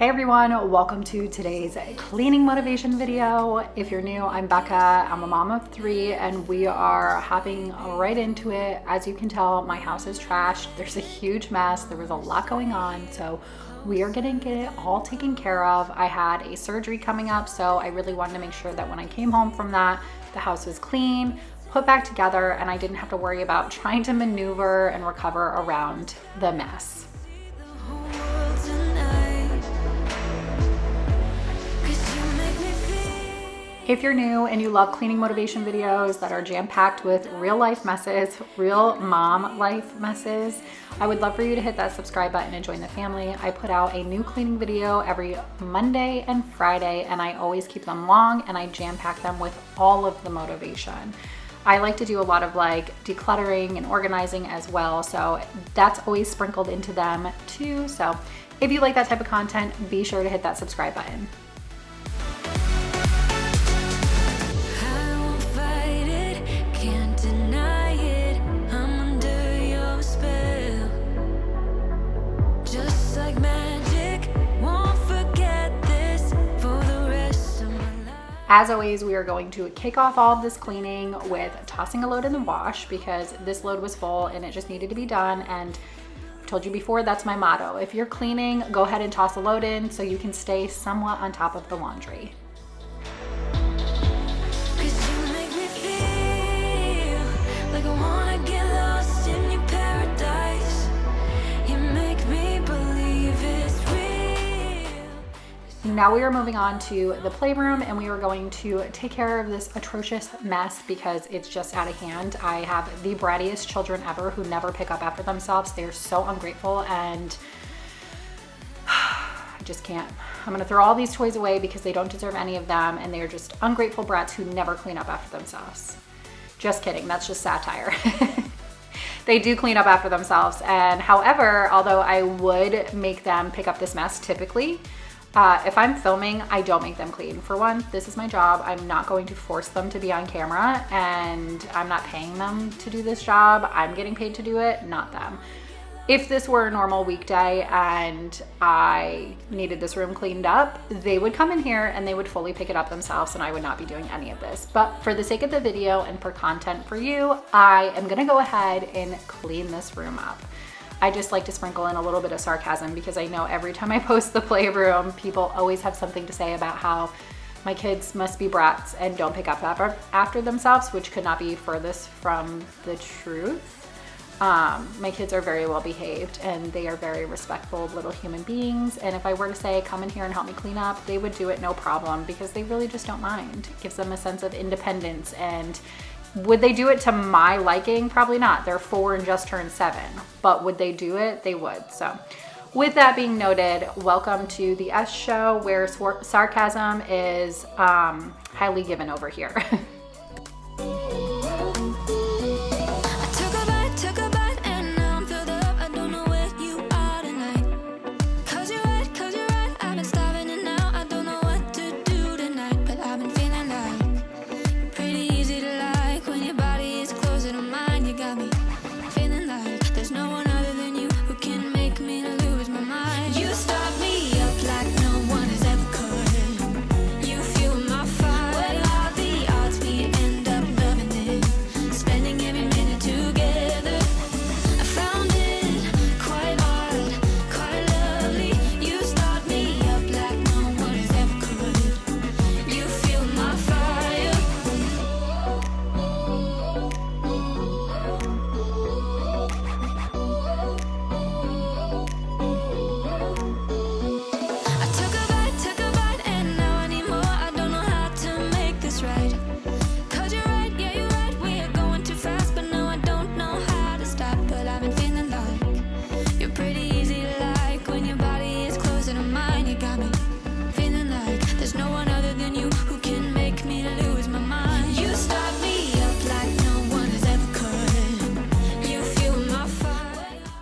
Hey everyone, welcome to today's cleaning motivation video. If you're new, I'm Becca. I'm a mom of 3 and we are hopping right into it. As you can tell, my house is trashed. There's a huge mess. There was a lot going on, so we are gonna get it all taken care of. I had a surgery coming up, so I really wanted to make sure that when I came home from that, the house was clean, put back together, and I didn't have to worry about trying to maneuver and recover around the mess. If you're new and you love cleaning motivation videos that are jam-packed with real life messes, real mom life messes, I would love for you to hit that subscribe button and join the family. I put out a new cleaning video every Monday and Friday, and I always keep them long and I jam-pack them with all of the motivation. I like to do a lot of like decluttering and organizing as well, so that's always sprinkled into them too. So if you like that type of content, be sure to hit that subscribe button. As always, we are going to kick off all of this cleaning with tossing a load in the wash because this load was full and it just needed to be done. And I told you before, that's my motto. If you're cleaning, go ahead and toss a load in so you can stay somewhat on top of the laundry. Now we are moving on to the playroom and we are going to take care of this atrocious mess because it's just out of hand. I have the brattiest children ever who never pick up after themselves. They're so ungrateful and I just can't. I'm gonna throw all these toys away because they don't deserve any of them and they're just ungrateful brats who never clean up after themselves. Just kidding, that's just satire. They do clean up after themselves, and however, although I would make them pick up this mess typically, if I'm filming, I don't make them clean. For one, this is my job. I'm not going to force them to be on camera and I'm not paying them to do this job. I'm getting paid to do it, not them. If this were a normal weekday and I needed this room cleaned up, they would come in here and they would fully pick it up themselves and I would not be doing any of this. But for the sake of the video and for content for you, I am gonna go ahead and clean this room up. I just like to sprinkle in a little bit of sarcasm because I know every time I post the playroom, people always have something to say about how my kids must be brats and don't pick up after themselves, which could not be furthest from the truth. My kids are very well behaved and they are very respectful little human beings. And if I were to say, come in here and help me clean up, they would do it no problem because they really just don't mind. It gives them a sense of independence. And would they do it to my liking? Probably not. They're 4 and just turned 7, but would they do it? They would. So with that being noted, welcome to the S show where sarcasm is highly given over here.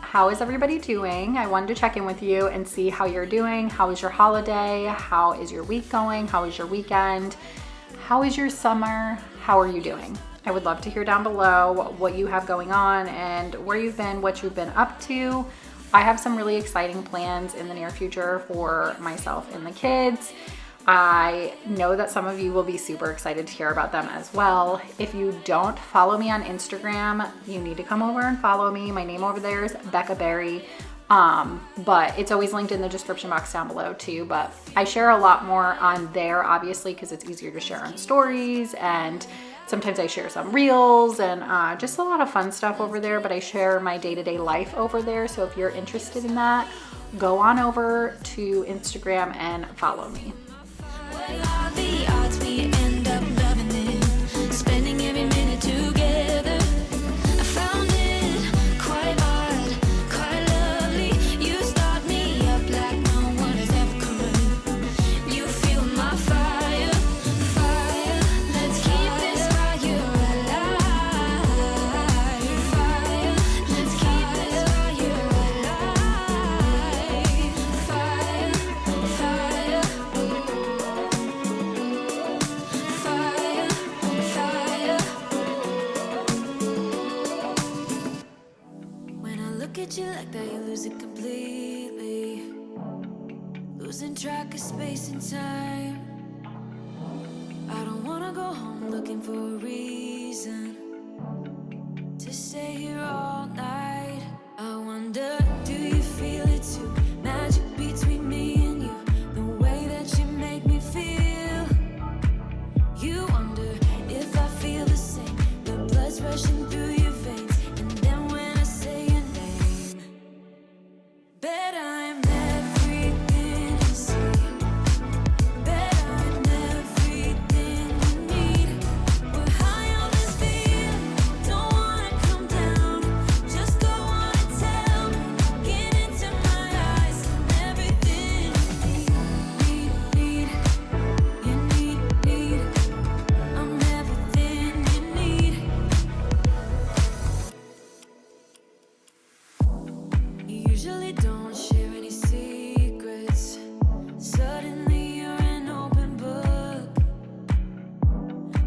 How is everybody doing? I wanted to check in with you and see how you're doing. How was your holiday? How is your week going? How is your weekend? How is your summer? How are you doing? I would love to hear down below what you have going on and where you've been, what you've been up to. I have some really exciting plans in the near future for myself and the kids. I know that some of you will be super excited to hear about them as well. If you don't follow me on Instagram, you need to come over and follow me. My name over there is Becka Berry. But it's always linked in the description box down below too. But I share a lot more on there, obviously, because it's easier to share on stories, and sometimes I share some reels and just a lot of fun stuff over there. But I share my day-to-day life over there. So if you're interested in that, go on over to Instagram and follow me. What are the odds we end up loving it, spending every minute together? I found it quite odd, quite lovely. You start me up like no one has ever could. You feel my fire, fire. Let's keep this fire alive. Fire, let's keep this fire alive. Fire, fire. When I look at you like that, you lose it completely, losing track of space and time. I don't wanna go home looking for a reason to stay here all night. I wonder, do you feel it too? Magic between me and you, the way that you make me feel. You wonder if I feel the same, the blood's rushing through your veins. And then when I say your name, bet I'm everything you see, bet I'm everything you need. We're high on this feeling, don't wanna come down, just go on and tell me, get into my eyes. I'm everything you need, need. I'm everything you need. You usually don't share any secrets. Suddenly you're an open book.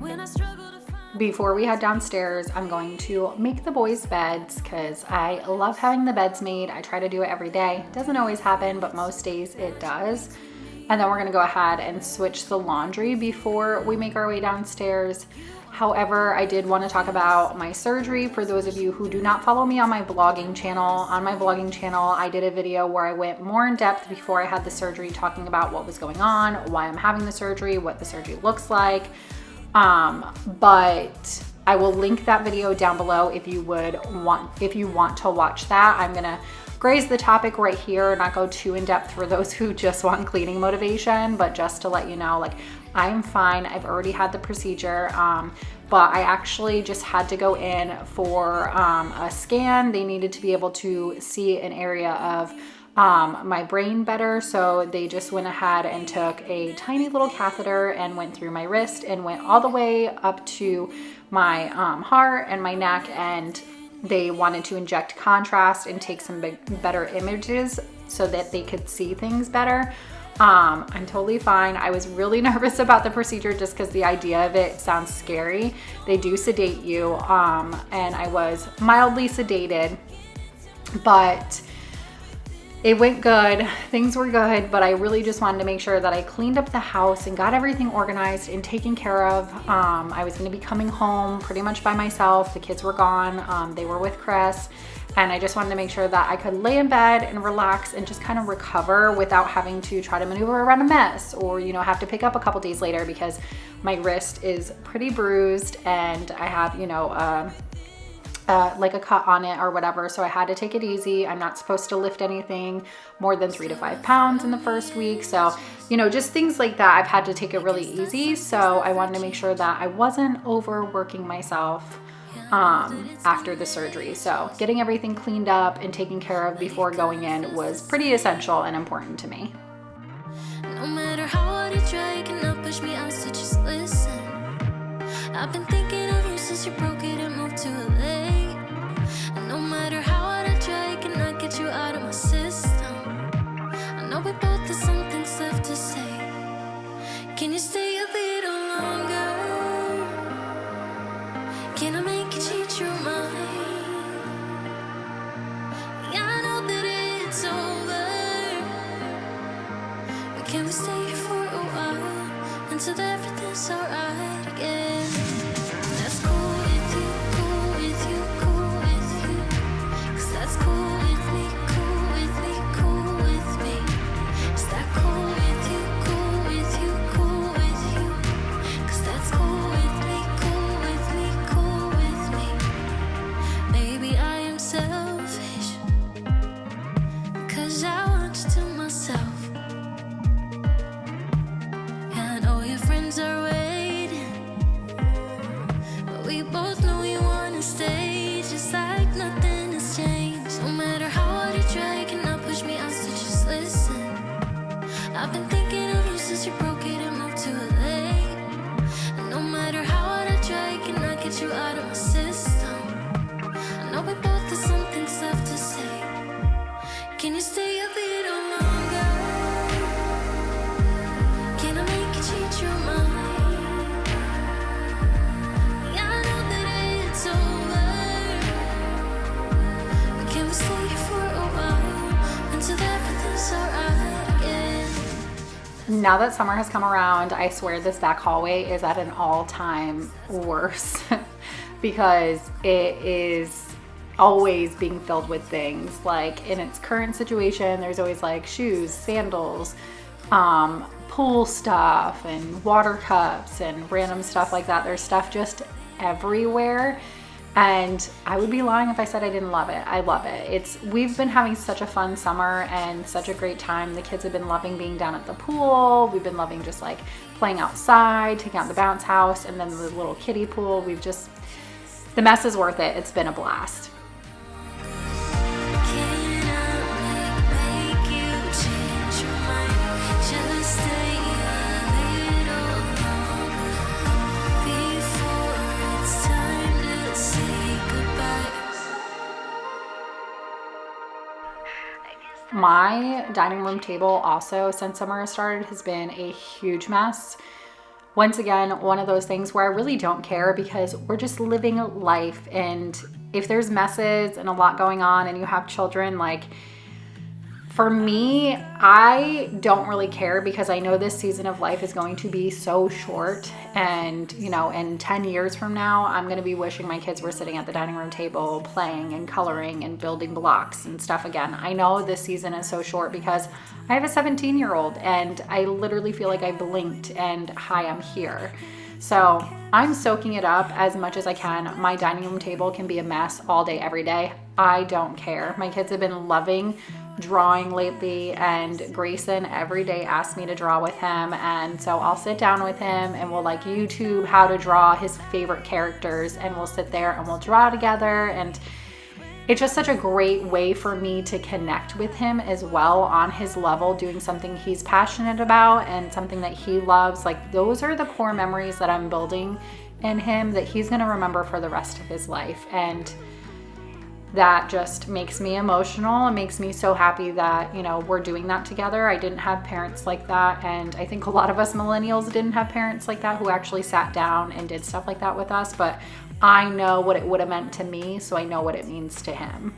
When I struggle to find Before we head downstairs, I'm going to make the boys' beds because I love having the beds made. I try to do it every day. Doesn't always happen, but most days it does. And then we're gonna go ahead and switch the laundry before we make our way downstairs. However, I did want to talk about my surgery. For those of you who do not follow me on my vlogging channel, I did a video where I went more in depth before I had the surgery, talking about what was going on, why I'm having the surgery, what the surgery looks like. But I will link that video down below if you want to watch that. I'm gonna graze the topic right here, not go too in depth for those who just want cleaning motivation, but just to let you know, like, I'm fine. I've already had the procedure, but I actually just had to go in for a scan. They needed to be able to see an area of my brain better, so they just went ahead and took a tiny little catheter and went through my wrist and went all the way up to my heart and my neck, and they wanted to inject contrast and take some better images so that they could see things better. I'm totally fine. I was really nervous about the procedure just because the idea of it sounds scary. They do sedate you, and I was mildly sedated, but it went good. Things were good, but I really just wanted to make sure that I cleaned up the house and got everything organized and taken care of. I was going to be coming home pretty much by myself. The kids were gone. They were with Chris. And I just wanted to make sure that I could lay in bed and relax and just kind of recover without having to try to maneuver around a mess or, you know, have to pick up a couple days later, because my wrist is pretty bruised and I have, you know, like a cut on it or whatever. So I had to take it easy. I'm not supposed to lift anything more than 3 to 5 pounds in the first week. So, you know, just things like that. I've had to take it really easy. So I wanted to make sure that I wasn't overworking myself after the surgery. So getting everything cleaned up and taken care of before going in was pretty essential and important to me. no matter how hard you try, you cannot push me out, so just listen. I've been thinking of you since you broke it and moved to LA. And no matter how hard I try, I cannot get you out of my system. I know we both have some things left to say. Can you stay a little longer? Can I make you change your mind? Yeah, I know that 'cause something's left to say. Can you stay a little longer? Can I make you change your mind? Yeah, I know that it's over, but can we stay here for a while until everything's alright again? Now that summer has come around, I swear this back hallway is at an all-time worst because it is always being filled with things. Like in its current situation, there's always like shoes, sandals, pool stuff and water cups and random stuff like that. There's stuff just everywhere. And I would be lying if I said I didn't love it. I love it. We've been having such a fun summer and such a great time. The kids have been loving being down at the pool. We've been loving just like playing outside, taking out the bounce house, and then the little kiddie pool. The mess is worth it. It's been a blast. My dining room table also, since summer has started, has been a huge mess. Once again, one of those things where I really don't care because we're just living life. And if there's messes and a lot going on and you have children, like for me, I don't really care because I know this season of life is going to be so short. And, you know, in 10 years from now, I'm going to be wishing my kids were sitting at the dining room table playing and coloring and building blocks and stuff again. I know this season is so short because I have a 17-year-old and I literally feel like I blinked and hi, I'm here. So I'm soaking it up as much as I can. My dining room table can be a mess all day, every day. I don't care. My kids have been loving drawing lately, and Grayson every day asks me to draw with him, and so I'll sit down with him and we'll like YouTube how to draw his favorite characters, and we'll sit there and we'll draw together. And it's just such a great way for me to connect with him as well on his level, doing something he's passionate about and something that he loves. Like those are the core memories that I'm building in him that he's going to remember for the rest of his life. And that just makes me emotional. It makes me so happy that, you know, we're doing that together. I didn't have parents like that. And I think a lot of us millennials didn't have parents like that who actually sat down and did stuff like that with us. But I know what it would have meant to me, so I know what it means to him.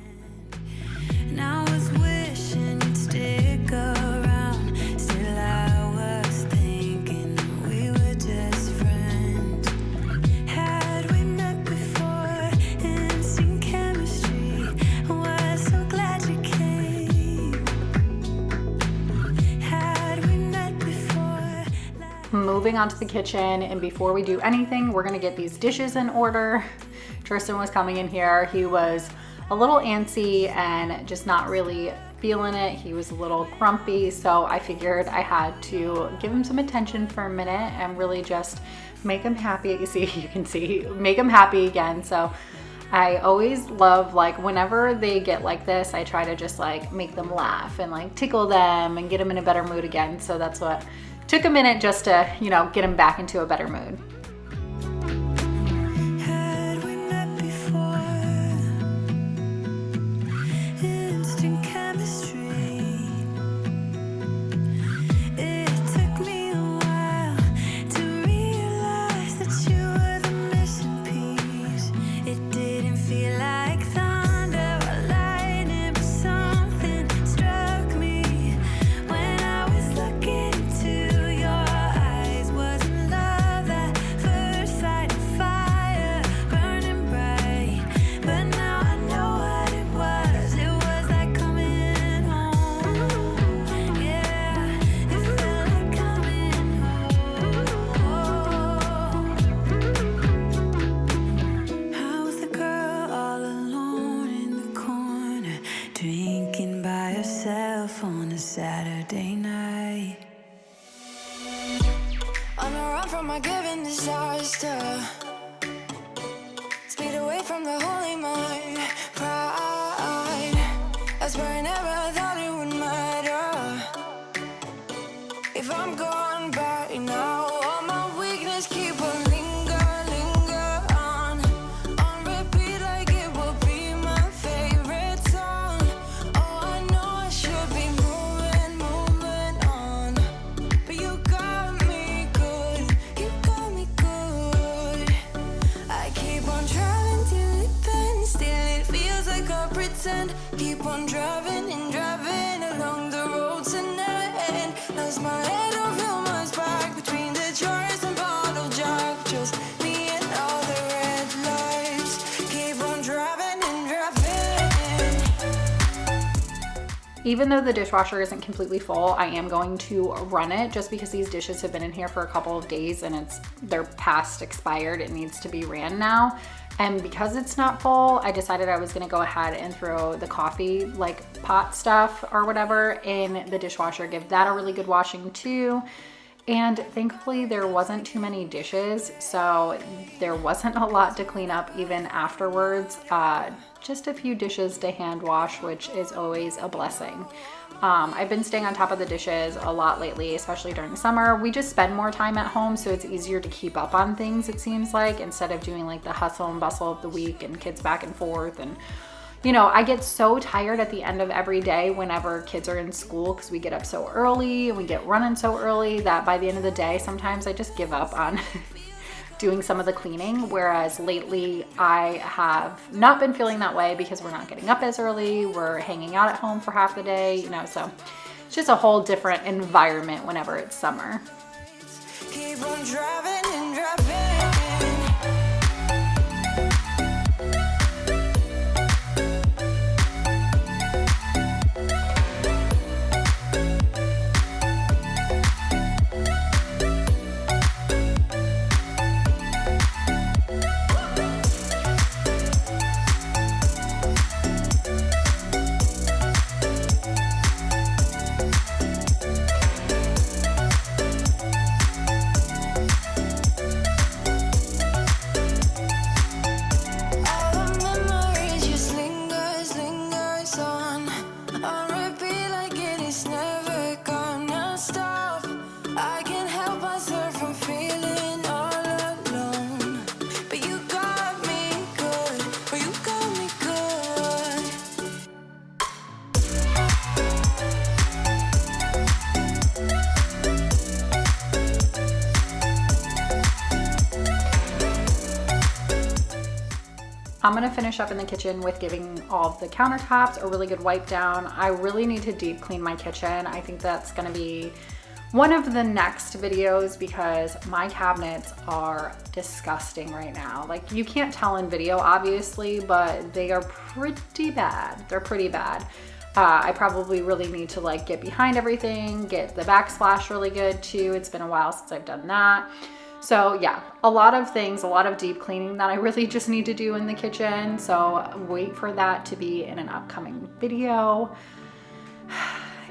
Now I was wishing you'd stick around. Still I was thinking we were just friends. Had we met before and seen chemistry, was so glad you came. Had we met before. Moving on to the kitchen, and before we do anything, we're gonna get these dishes in order. Tristan was coming in here. He was a little antsy and just not really feeling it. He was a little grumpy, so I figured I had to give him some attention for a minute and really just make him happy. You can see, make him happy again. So I always love, like, whenever they get like this, I try to just like make them laugh and like tickle them and get them in a better mood again. So that's what took a minute, just to, you know, get him back into a better mood. Had we met before? Instant chemistry. It took me a while to realize that you were the missing piece. It didn't feel like thunder or lightning, but something struck me when I was looking into your eyes. Wasn't love at first sight, fire burning bright, but now I know what it was. It was like coming home. Yeah, it felt like coming home. I was the girl all alone in the corner, drinking by herself on a Saturday night. On a run from my given disaster, speed away from the holy mind, pride. I swear I never thought it would matter if I'm gone by now. All my weakness keep on linger on repeat like it will be my fate. not pretend. Keep on driving and driving along the roads and never end. Lost my head, don't feel much back between the chores and bottle jack. Just me and all the red lights. Keep on driving and driving. Even though the dishwasher isn't completely full, I am going to run it just because these dishes have been in here for a couple of days and they're past expired. It needs to be ran now. And because it's not full, I decided I was gonna go ahead and throw the coffee like pot stuff or whatever in the dishwasher, give that a really good washing too. And thankfully there wasn't too many dishes, so there wasn't a lot to clean up even afterwards. Just a few dishes to hand wash, which is always a blessing. I've been staying on top of the dishes a lot lately, especially during summer. We just spend more time at home, so it's easier to keep up on things, it seems like, instead of doing like the hustle and bustle of the week and kids back and forth. And you know, I get so tired at the end of every day whenever kids are in school because we get up so early and we get running so early that by the end of the day, sometimes I just give up on doing some of the cleaning. Whereas lately I have not been feeling that way because we're not getting up as early. We're hanging out at home for half the day, you know, so it's just a whole different environment whenever it's summer. Keep on driving and driving. I'm gonna finish up in the kitchen with giving all of the countertops a really good wipe down. I really need to deep clean my kitchen. I think that's gonna be one of the next videos because my cabinets are disgusting right now. Like, you can't tell in video obviously, but they are pretty bad. They're pretty bad. I probably really need to like get behind everything, get the backsplash really good too. It's been a while since I've done that. So yeah, a lot of things, a lot of deep cleaning that I really just need to do in the kitchen. So wait for that to be in an upcoming video.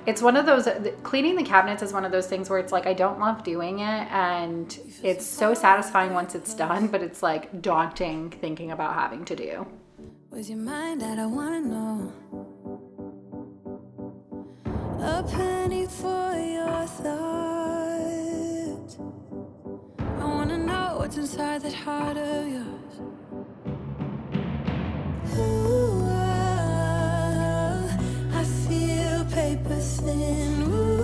It's one of those, cleaning the cabinets is one of those things where it's like, I don't love doing it and it's so satisfying once it's done, but it's like daunting thinking about having to do. Was your mind that I wanna know? A penny for your thoughts. I wanna know what's inside that heart of yours. Ooh, I feel paper thin. Ooh,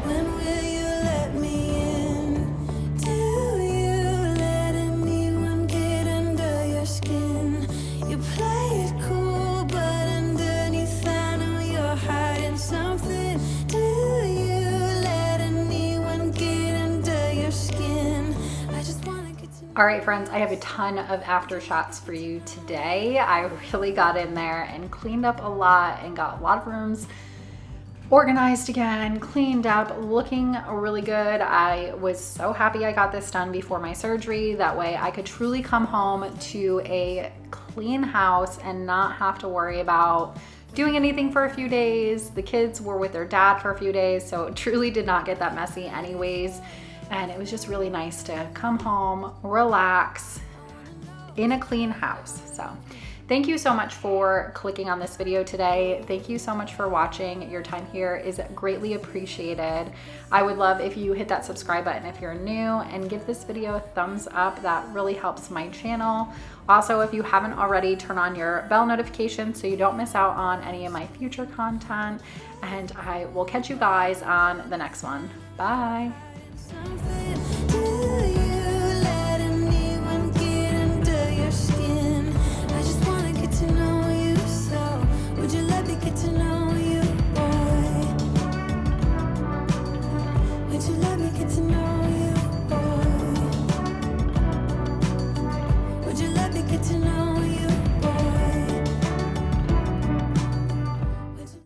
when will you let me in? Do you let anyone get under your skin? You play it cool, but underneath I know you're hiding something. Do you let anyone get under your skin? I just wanna get to know. All right, friends, I have a ton of after shots for you today. I really got in there and cleaned up a lot and got a lot of rooms organized again, cleaned up, looking really good. I was so happy I got this done before my surgery. That way I could truly come home to a clean house and not have to worry about doing anything for a few days. The kids were with their dad for a few days, so it truly did not get that messy anyways. And it was just really nice to come home, relax in a clean house. So thank you so much for clicking on this video today. Thank you so much for watching. Your time here is greatly appreciated. I would love if you hit that subscribe button if you're new and give this video a thumbs up. That really helps my channel. Also, if you haven't already, turn on your bell notifications so you don't miss out on any of my future content. And I will catch you guys on the next one. Bye. Something